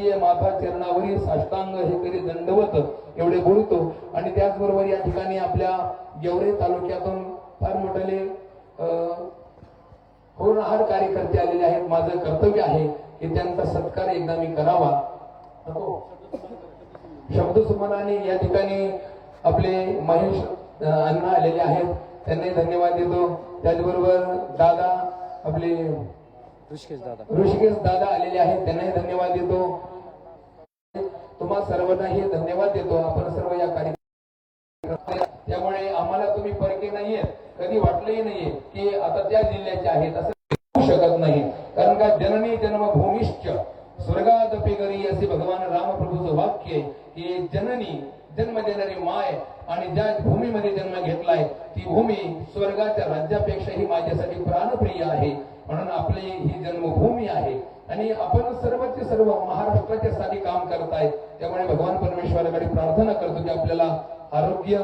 दासी माथा चरणावरी साष्टांग हे करी दंडवत एवढे बोलतो। आणि त्याचबरोबर या ठिकाणी आपल्या गेवरे तालुक्यातून फार मोठे होणारे कार्यकर्ते आलेले आहेत। माझं कर्तव्य आहे की त्यांचा सत्कार एकदा मी करावा। शब्दसुमनाने या ठिकाणी आपले महेश अण्णा आलेले आहेत, त्यांना धन्यवाद देतो। त्याचबरोबर दादा आपले ऋषिकेश दादा आलेले आहेत, त्यांनाही धन्यवाद देतो। तुम्हा सर्वांनाही धन्यवाद देतो। आपण सर्व या कार्यक्रमात, त्यामुळे आम्हाला तुम्ही परके नाहीये, कधी वाटलंही नाहीये की आता त्या जिल्ह्याचे आहेत असं होऊ शकत नाही। कारण का जननी जन्मभूमिश्च स्वर्गादपि गरी असे भगवान रामप्रभूचं वाक्य आहे की जननी जन्म देणारी माय आणि ज्या भूमीमध्ये जन्म घेतलाय ती भूमी स्वर्गाच्या राज्यापेक्षाही माझ्यासाठी प्राणप्रिय आहे। म्हणून आपली ही जन्मभूमी आहे आणि आपण सर्वचे सर्व महाराष्ट्राच्या साठी काम करताय। त्यामुळे भगवान परमेश्वराकडे प्रार्थना करतो की आपल्याला आरोग्य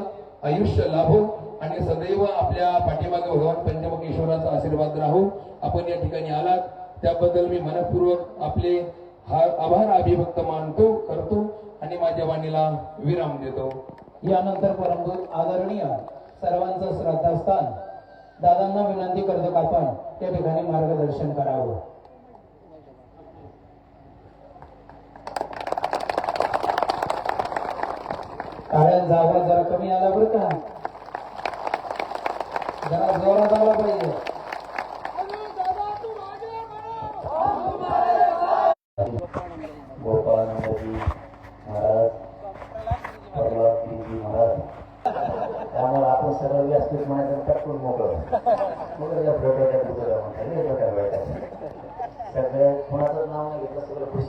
आयुष्य लाभो आणि सदैव आपल्या पाठीमागे भगवान पंचमुख ईश्वराचा आशीर्वाद राहू। आपण या ठिकाणी आलात त्याबद्दल मी मनपूर्वक आपले आभार अभिव्यक्त मानतो करतो आणि माझ्या वाणीला विराम देतो। यानंतर परमदूत आदरणीय सर्वांचं श्रद्धास्थान दादांना विनंती करतो की आपण त्या ठिकाणी मार्गदर्शन करावं। कारण आवाज जरा कमी आला बरं का, जरा जोरात आला पाहिजे। गोपाळानंदजी महाराज, प्रल्हादजी महाराज, त्यामुळे आपण सर्व व्यासपीठ म्हणायचं टाकून मोकळं सगळे कोणाचं नाव नाही घेतलं, सगळं खुश